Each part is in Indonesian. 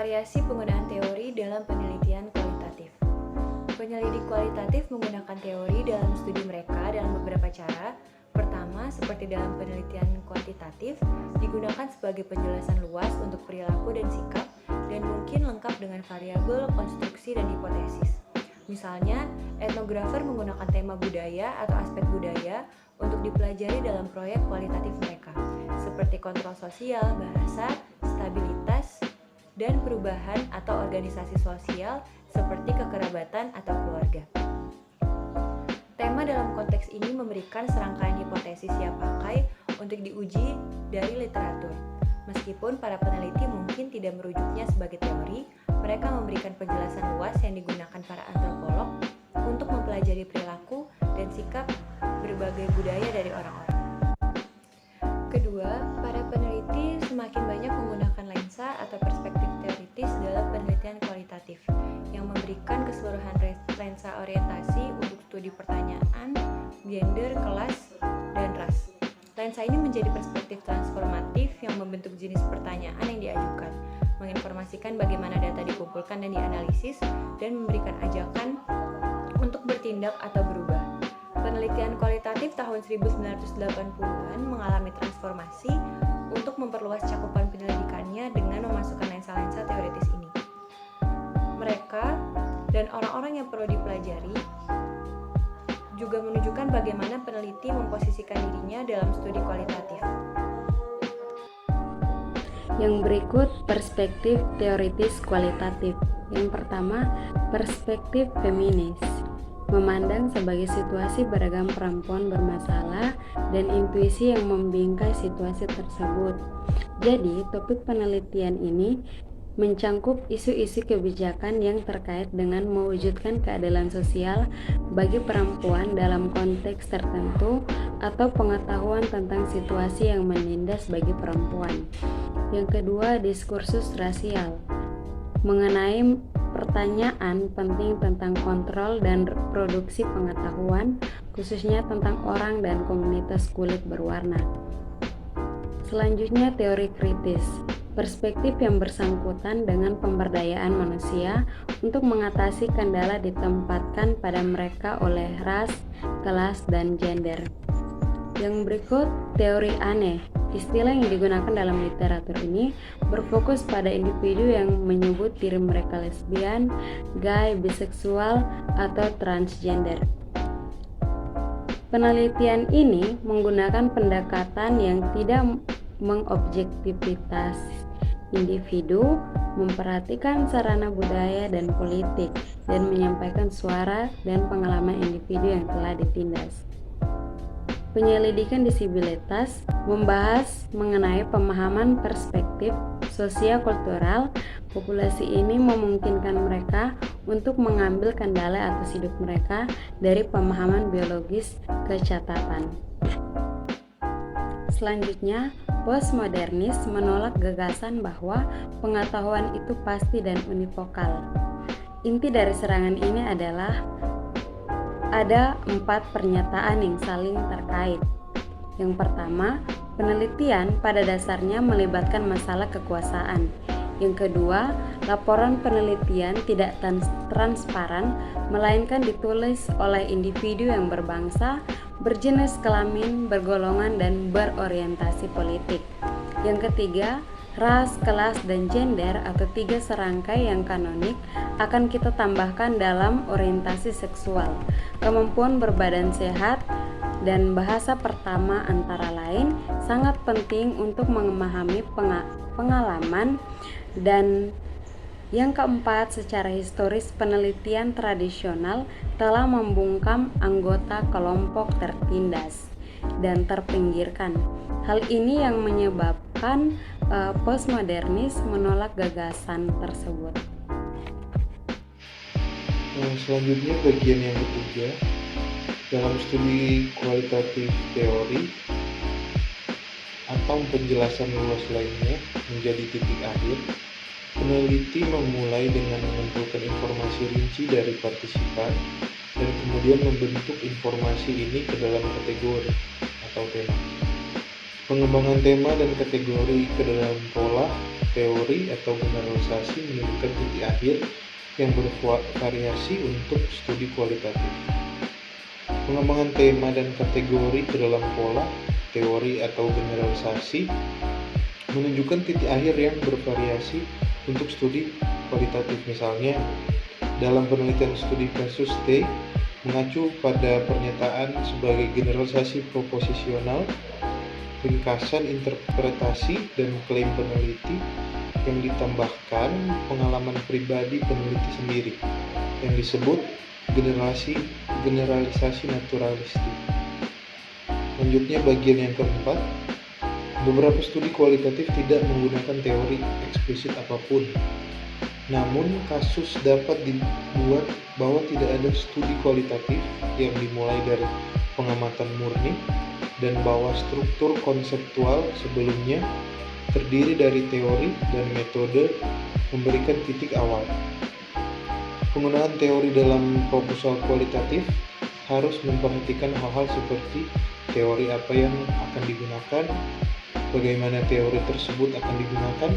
Variasi penggunaan teori dalam penelitian kualitatif. Penyelidik kualitatif menggunakan teori dalam studi mereka dalam beberapa cara. Pertama, seperti dalam penelitian kuantitatif, digunakan sebagai penjelasan luas untuk perilaku dan sikap, dan mungkin lengkap dengan variabel, konstruksi, dan hipotesis. Misalnya, etnografer menggunakan tema budaya atau aspek budaya untuk dipelajari dalam proyek kualitatif mereka, seperti kontrol sosial, bahasa, stabilitas, dan perubahan atau organisasi sosial seperti kekerabatan atau keluarga. Tema dalam konteks ini memberikan serangkaian hipotesis siap pakai untuk diuji dari literatur. Meskipun para peneliti mungkin tidak merujuknya sebagai teori, mereka memberikan penjelasan luas yang digunakan para antropolog untuk mempelajari perilaku dan sikap berbagai budaya dari orang-orang. Kedua, para peneliti semakin banyak menggunakan lensa atau perspektif teoritis dalam penelitian kualitatif yang memberikan keseluruhan lensa orientasi untuk studi pertanyaan, gender, kelas, dan ras. Lensa ini menjadi perspektif transformatif yang membentuk jenis pertanyaan yang diajukan, menginformasikan bagaimana data dikumpulkan dan dianalisis, dan memberikan ajakan untuk bertindak atau berubah. Penelitian kualitatif tahun 1980-an mengalami transformasi untuk memperluas cakupan penyelidikannya dengan memasukkan lensa-lensa teoritis ini. Mereka dan orang-orang yang perlu dipelajari juga menunjukkan bagaimana peneliti memposisikan dirinya dalam studi kualitatif. Yang berikut perspektif teoritis kualitatif. Yang pertama, perspektif feminis. Memandang sebagai situasi beragam perempuan bermasalah dan intuisi yang membingkai situasi tersebut. Jadi, topik penelitian ini mencangkup isu-isu kebijakan yang terkait dengan mewujudkan keadilan sosial bagi perempuan dalam konteks tertentu atau pengetahuan tentang situasi yang menindas bagi perempuan. Yang kedua, diskursus rasial. Mengenai pertanyaan penting tentang kontrol dan produksi pengetahuan, khususnya tentang orang dan komunitas kulit berwarna. Selanjutnya, teori kritis. Perspektif yang bersangkutan dengan pemberdayaan manusia untuk mengatasi kendala ditempatkan pada mereka oleh ras, kelas, dan gender. Yang berikut, teori aneh. Istilah yang digunakan dalam literatur ini berfokus pada individu yang menyebut diri mereka lesbian, gay, biseksual, atau transgender. Penelitian ini menggunakan pendekatan yang tidak mengobjektivitas individu, memperhatikan sarana budaya dan politik, dan menyampaikan suara dan pengalaman individu yang telah ditindas. Penyelidikan disabilitas membahas mengenai pemahaman perspektif sosio-kultural populasi ini memungkinkan mereka untuk mengambil kendala atas hidup mereka dari pemahaman biologis ke catatan. Selanjutnya, postmodernis menolak gagasan bahwa pengetahuan itu pasti dan univokal. Inti dari serangan ini adalah ada 4 pernyataan yang saling terkait. Yang pertama, penelitian pada dasarnya melibatkan masalah kekuasaan. Yang kedua, laporan penelitian tidak transparan, melainkan ditulis oleh individu yang berbangsa, berjenis kelamin, bergolongan, dan berorientasi politik. Yang ketiga, ras, kelas, dan gender atau 3 serangkai yang kanonik akan kita tambahkan dalam orientasi seksual, kemampuan berbadan sehat, dan bahasa pertama antara lain sangat penting untuk memahami pengalaman. Dan yang keempat, secara historis penelitian tradisional telah membungkam anggota kelompok tertindas dan terpinggirkan. Hal ini yang menyebabkan postmodernis menolak gagasan tersebut. Selanjutnya bagian yang ketiga, dalam studi kualitatif teori atau penjelasan luas lainnya menjadi titik akhir, peneliti memulai dengan mengumpulkan informasi rinci dari partisipan dan kemudian membentuk informasi ini ke dalam kategori atau tema. Pengembangan tema dan kategori ke dalam pola teori atau generalisasi menunjukkan titik akhir yang bervariasi untuk studi kualitatif. Pengembangan tema dan kategori ke dalam pola, teori atau generalisasi menunjukkan titik akhir yang bervariasi untuk studi kualitatif. Misalnya, dalam penelitian studi kasus T mengacu pada pernyataan sebagai generalisasi proposisional, ringkasan interpretasi dan klaim peneliti yang ditambahkan pengalaman pribadi peneliti sendiri yang disebut generalisasi naturalistik. Lanjutnya bagian yang keempat, beberapa studi kualitatif tidak menggunakan teori eksplisit apapun. Namun kasus dapat dibuat bahwa tidak ada studi kualitatif yang dimulai dari pengamatan murni dan bahwa struktur konseptual sebelumnya terdiri dari teori dan metode memberikan titik awal. Penggunaan teori dalam proposal kualitatif harus memperhatikan hal-hal seperti teori apa yang akan digunakan, bagaimana teori tersebut akan digunakan,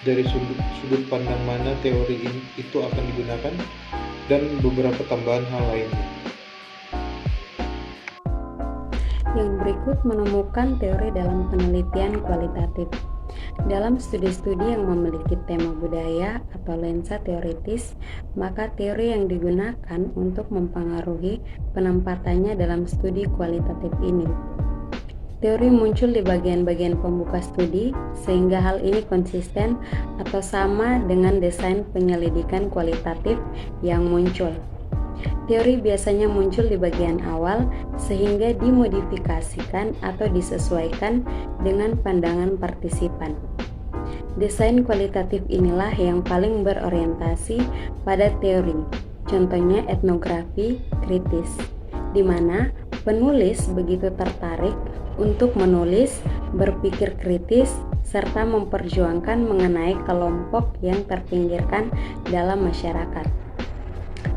dari sudut pandang mana teori itu akan digunakan, dan beberapa tambahan hal lainnya. Yang berikut menemukan teori dalam penelitian kualitatif. Dalam studi-studi yang memiliki tema budaya atau lensa teoritis, maka teori yang digunakan untuk mempengaruhi penempatannya dalam studi kualitatif ini. Teori muncul di bagian-bagian pembuka studi, sehingga hal ini konsisten atau sama dengan desain penyelidikan kualitatif yang muncul. Teori biasanya muncul di bagian awal, sehingga dimodifikasikan atau disesuaikan dengan pandangan partisipan. Desain kualitatif inilah yang paling berorientasi pada teori, contohnya etnografi kritis, di mana penulis begitu tertarik untuk menulis, berpikir kritis, serta memperjuangkan mengenai kelompok yang terpinggirkan dalam masyarakat.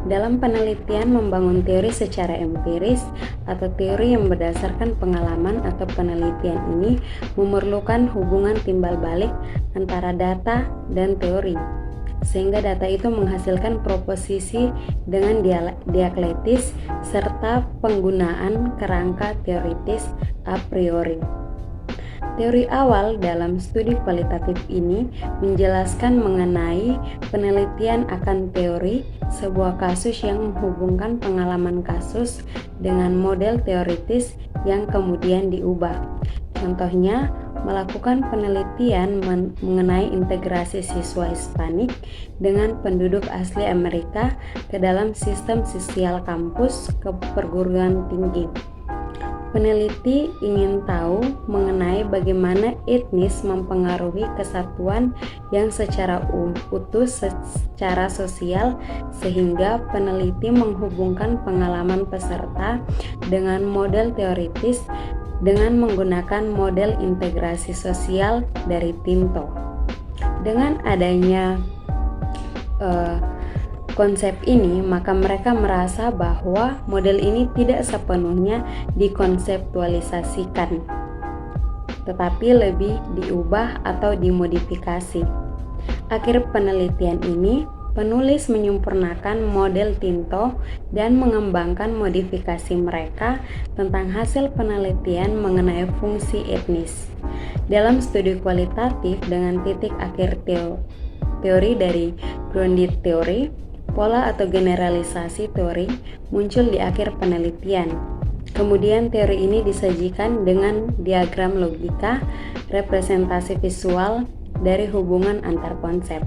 Dalam penelitian membangun teori secara empiris atau teori yang berdasarkan pengalaman atau penelitian ini memerlukan hubungan timbal balik antara data dan teori, sehingga data itu menghasilkan proposisi dengan dialektis serta penggunaan kerangka teoritis a priori. Teori awal dalam studi kualitatif ini menjelaskan mengenai penelitian akan teori sebuah kasus yang menghubungkan pengalaman kasus dengan model teoritis yang kemudian diubah. Contohnya, melakukan penelitian mengenai integrasi siswa Hispanik dengan penduduk asli Amerika ke dalam sistem sosial kampus ke perguruan tinggi. Peneliti ingin tahu mengenai bagaimana etnis mempengaruhi kesatuan yang secara utuh secara sosial, sehingga peneliti menghubungkan pengalaman peserta dengan model teoritis dengan menggunakan model integrasi sosial dari Tinto. Dengan adanya konsep ini, maka mereka merasa bahwa model ini tidak sepenuhnya dikonseptualisasikan, tetapi lebih diubah atau dimodifikasi. Akhir penelitian ini, penulis menyempurnakan model Tinto dan mengembangkan modifikasi mereka tentang hasil penelitian mengenai fungsi etnis. Dalam studi kualitatif dengan titik akhir teori dari grounded theory, pola atau generalisasi teori muncul di akhir penelitian. Kemudian teori ini disajikan dengan diagram logika, representasi visual dari hubungan antar konsep.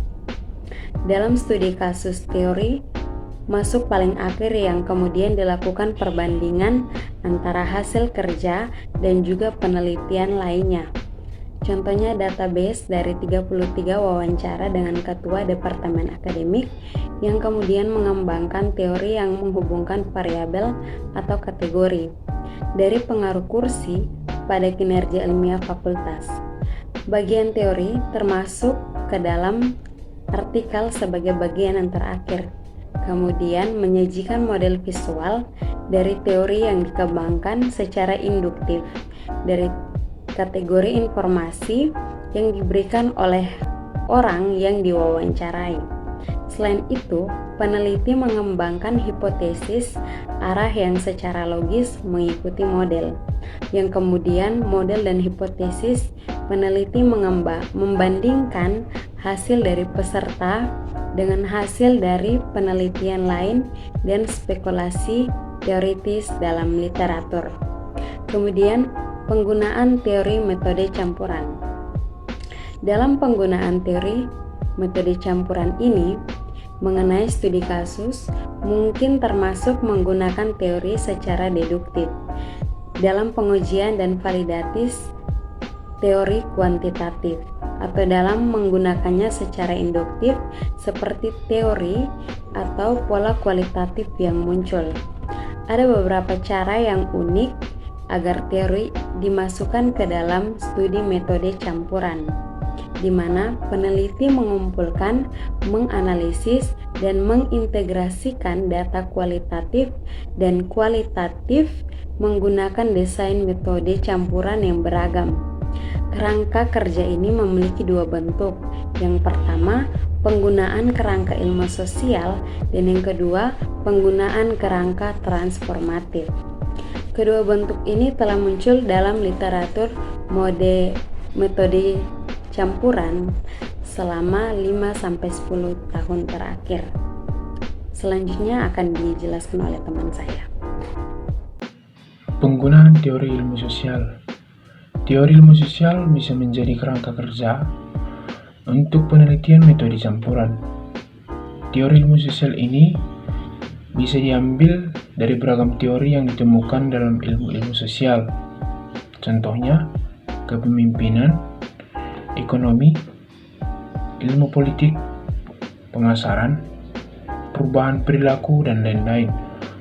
Dalam studi kasus teori, masuk paling akhir yang kemudian dilakukan perbandingan antara hasil kerja dan juga penelitian lainnya. Contohnya database dari 33 wawancara dengan ketua departemen akademik yang kemudian mengembangkan teori yang menghubungkan variabel atau kategori dari pengaruh kursi pada kinerja ilmiah fakultas. Bagian teori termasuk ke dalam artikel sebagai bagian yang terakhir. Kemudian menyajikan model visual dari teori yang dikembangkan secara induktif dari kategori informasi yang diberikan oleh orang yang diwawancarai. Selain itu, peneliti mengembangkan hipotesis arah yang secara logis mengikuti model, yang kemudian model dan hipotesis peneliti membandingkan hasil dari peserta dengan hasil dari penelitian lain dan spekulasi teoritis dalam literatur. Kemudian, penggunaan teori metode campuran. Dalam penggunaan teori metode campuran ini, mengenai studi kasus mungkin termasuk menggunakan teori secara deduktif. Dalam pengujian dan validatif, teori kuantitatif, atau dalam menggunakannya secara induktif seperti teori atau pola kualitatif yang muncul. Ada beberapa cara yang unik agar teori dimasukkan ke dalam studi metode campuran, di mana peneliti mengumpulkan, menganalisis, dan mengintegrasikan data kualitatif dan kualitatif menggunakan desain metode campuran yang beragam. Kerangka kerja ini memiliki dua bentuk. Yang pertama, penggunaan kerangka ilmu sosial, dan yang kedua, penggunaan kerangka transformatif. Kedua bentuk ini telah muncul dalam literatur metode campuran selama 5-10 tahun terakhir. Selanjutnya akan dijelaskan oleh teman saya. Penggunaan teori ilmu sosial. Teori ilmu sosial bisa menjadi kerangka kerja untuk penelitian metode campuran. Teori ilmu sosial ini bisa diambil dari beragam teori yang ditemukan dalam ilmu-ilmu sosial. Contohnya, kepemimpinan, ekonomi, ilmu politik, pemasaran, perubahan perilaku, dan lain-lain.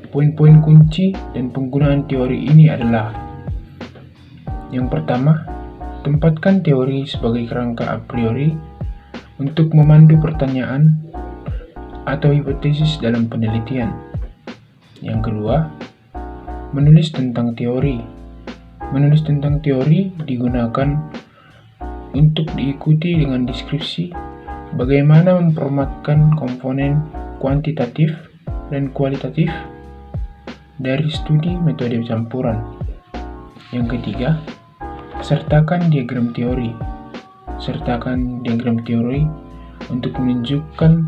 Poin-poin kunci dan penggunaan teori ini adalah: yang pertama, tempatkan teori sebagai kerangka a priori untuk memandu pertanyaan atau hipotesis dalam penelitian. Yang kedua, menulis tentang teori. Menulis tentang teori digunakan untuk diikuti dengan deskripsi bagaimana memformatkan komponen kuantitatif dan kualitatif dari studi metode campuran. Yang ketiga, sertakan diagram teori. Sertakan diagram teori untuk menunjukkan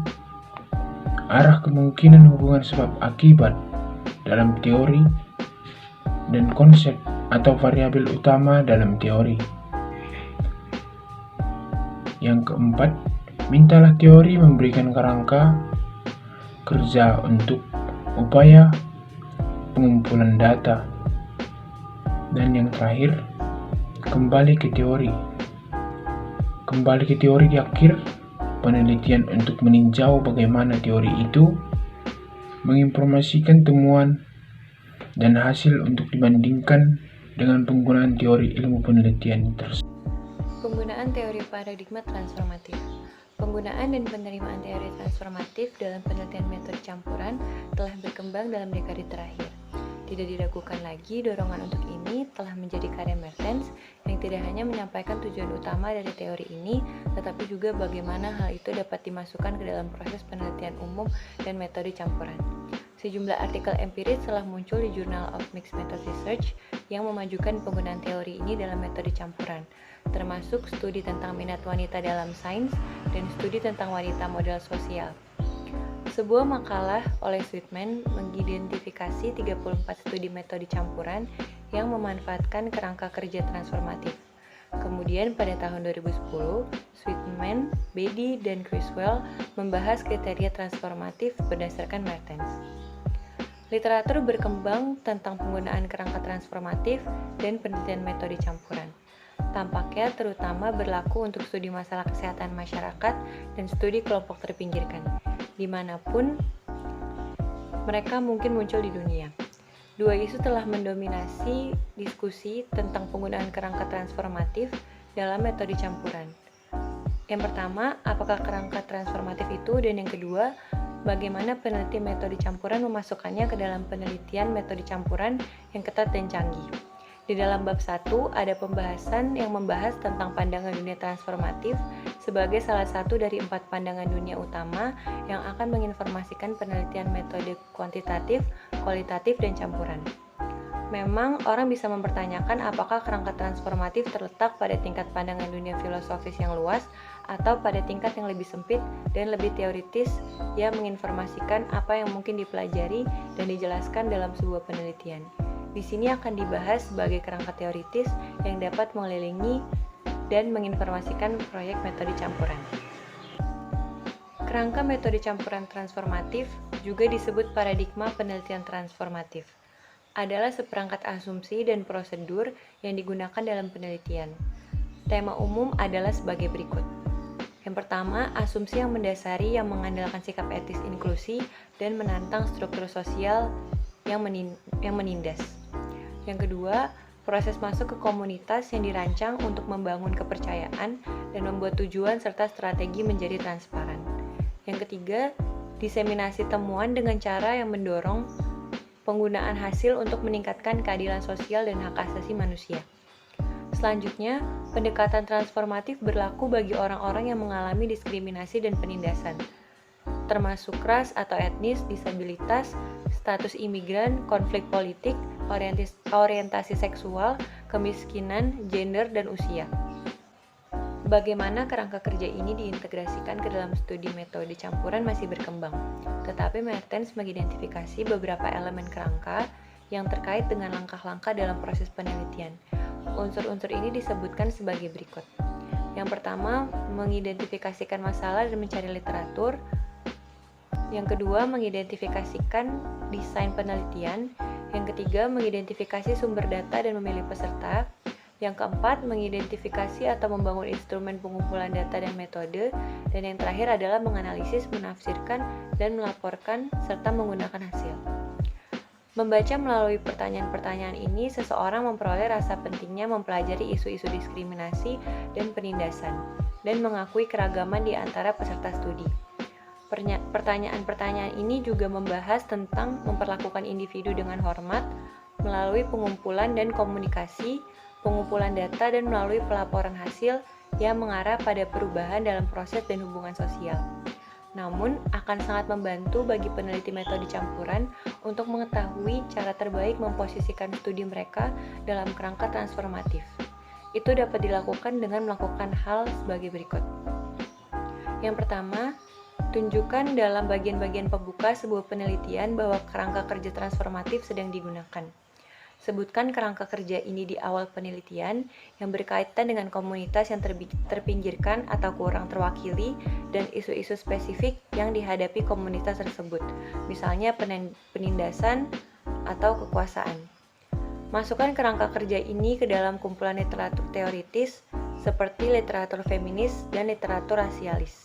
arah kemungkinan hubungan sebab akibat dalam teori dan konsep atau variabel utama dalam teori. Yang keempat, mintalah teori memberikan kerangka kerja untuk upaya pengumpulan data. Dan yang terakhir, kembali ke teori. Kembali ke teori di akhir penelitian untuk meninjau bagaimana teori itu menginformasikan temuan dan hasil untuk dibandingkan dengan penggunaan teori ilmu penelitian tersebut. Penggunaan teori paradigma transformatif. Penggunaan dan penerimaan teori transformatif dalam penelitian metode campuran telah berkembang dalam dekade terakhir. Tidak diragukan lagi, dorongan untuk ini telah menjadi karya Mertens yang tidak hanya menyampaikan tujuan utama dari teori ini, tetapi juga bagaimana hal itu dapat dimasukkan ke dalam proses penelitian umum dan metode campuran. Sejumlah artikel empiris telah muncul di Journal of Mixed Method Research yang memajukan penggunaan teori ini dalam metode campuran, termasuk studi tentang minat wanita dalam sains dan studi tentang wanita model sosial. Sebuah makalah oleh Sweetman mengidentifikasi 34 studi metode campuran yang memanfaatkan kerangka kerja transformatif. Kemudian pada tahun 2010, Sweetman, Beatty, dan Criswell membahas kriteria transformatif berdasarkan Mertens. Literatur berkembang tentang penggunaan kerangka transformatif dan penelitian metode campuran. Tampaknya terutama berlaku untuk studi masalah kesehatan masyarakat dan studi kelompok terpinggirkan, dimanapun mereka mungkin muncul di dunia. Dua isu telah mendominasi diskusi tentang penggunaan kerangka transformatif dalam metode campuran. Yang pertama, apakah kerangka transformatif itu, dan yang kedua, bagaimana peneliti metode campuran memasukkannya ke dalam penelitian metode campuran yang ketat dan canggih. Di dalam bab 1 ada pembahasan yang membahas tentang pandangan dunia transformatif sebagai salah satu dari 4 pandangan dunia utama yang akan menginformasikan penelitian metode kuantitatif, kualitatif, dan campuran. Memang orang bisa mempertanyakan apakah kerangka transformatif terletak pada tingkat pandangan dunia filosofis yang luas atau pada tingkat yang lebih sempit dan lebih teoritis yang menginformasikan apa yang mungkin dipelajari dan dijelaskan dalam sebuah penelitian. Di sini akan dibahas sebagai kerangka teoritis yang dapat mengelilingi dan menginformasikan proyek metode campuran. Kerangka metode campuran transformatif juga disebut paradigma penelitian transformatif. Adalah seperangkat asumsi dan prosedur yang digunakan dalam penelitian. Tema umum adalah sebagai berikut. Yang pertama, asumsi yang mendasari yang mengandalkan sikap etis inklusi dan menantang struktur sosial yang menindas. Yang kedua, proses masuk ke komunitas yang dirancang untuk membangun kepercayaan dan membuat tujuan serta strategi menjadi transparan. Yang ketiga, diseminasi temuan dengan cara yang mendorong penggunaan hasil untuk meningkatkan keadilan sosial dan hak asasi manusia. Selanjutnya, pendekatan transformatif berlaku bagi orang-orang yang mengalami diskriminasi dan penindasan, termasuk ras atau etnis, disabilitas, status imigran, konflik politik, orientasi seksual, kemiskinan, gender, dan usia. Bagaimana kerangka kerja ini diintegrasikan ke dalam studi metode campuran masih berkembang, tetapi Mertens mengidentifikasi beberapa elemen kerangka yang terkait dengan langkah-langkah dalam proses penelitian. Unsur-unsur ini disebutkan sebagai berikut. Yang pertama, mengidentifikasikan masalah dan mencari literatur. Yang kedua, mengidentifikasikan desain penelitian. Yang ketiga, mengidentifikasi sumber data dan memilih peserta. Yang keempat, mengidentifikasi atau membangun instrumen pengumpulan data dan metode. Dan yang terakhir adalah menganalisis, menafsirkan, dan melaporkan, serta menggunakan hasil. Membaca melalui pertanyaan-pertanyaan ini, seseorang memperoleh rasa pentingnya mempelajari isu-isu diskriminasi dan penindasan, dan mengakui keragaman di antara peserta studi. Pertanyaan-pertanyaan ini juga membahas tentang memperlakukan individu dengan hormat melalui pengumpulan dan komunikasi, pengumpulan data, dan melalui pelaporan hasil yang mengarah pada perubahan dalam proses dan hubungan sosial. Namun, akan sangat membantu bagi peneliti metode campuran untuk mengetahui cara terbaik memposisikan studi mereka dalam kerangka transformatif. Itu dapat dilakukan dengan melakukan hal sebagai berikut. Yang pertama, tunjukkan dalam bagian-bagian pembuka sebuah penelitian bahwa kerangka kerja transformatif sedang digunakan. Sebutkan kerangka kerja ini di awal penelitian yang berkaitan dengan komunitas yang terpinggirkan atau kurang terwakili dan isu-isu spesifik yang dihadapi komunitas tersebut, misalnya penindasan atau kekuasaan. Masukkan kerangka kerja ini ke dalam kumpulan literatur teoritis seperti literatur feminis dan literatur rasialis.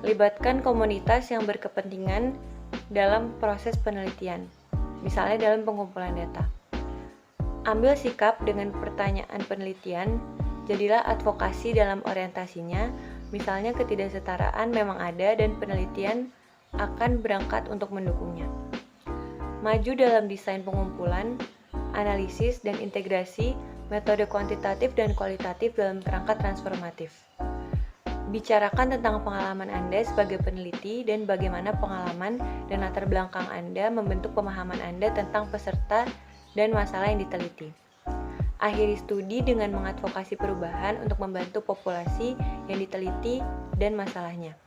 Libatkan komunitas yang berkepentingan dalam proses penelitian, misalnya dalam pengumpulan data. Ambil sikap dengan pertanyaan penelitian, jadilah advokasi dalam orientasinya, misalnya ketidaksetaraan memang ada dan penelitian akan berangkat untuk mendukungnya. Maju dalam desain pengumpulan, analisis, dan integrasi metode kuantitatif dan kualitatif dalam kerangka transformatif. Bicarakan tentang pengalaman Anda sebagai peneliti dan bagaimana pengalaman dan latar belakang Anda membentuk pemahaman Anda tentang peserta dan masalah yang diteliti. Akhiri studi dengan mengadvokasi perubahan untuk membantu populasi yang diteliti dan masalahnya.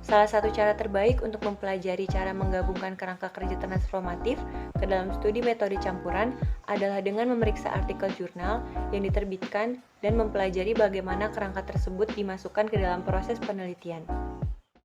Salah satu cara terbaik untuk mempelajari cara menggabungkan kerangka kerja transformatif ke dalam studi metode campuran adalah dengan memeriksa artikel jurnal yang diterbitkan dan mempelajari bagaimana kerangka tersebut dimasukkan ke dalam proses penelitian.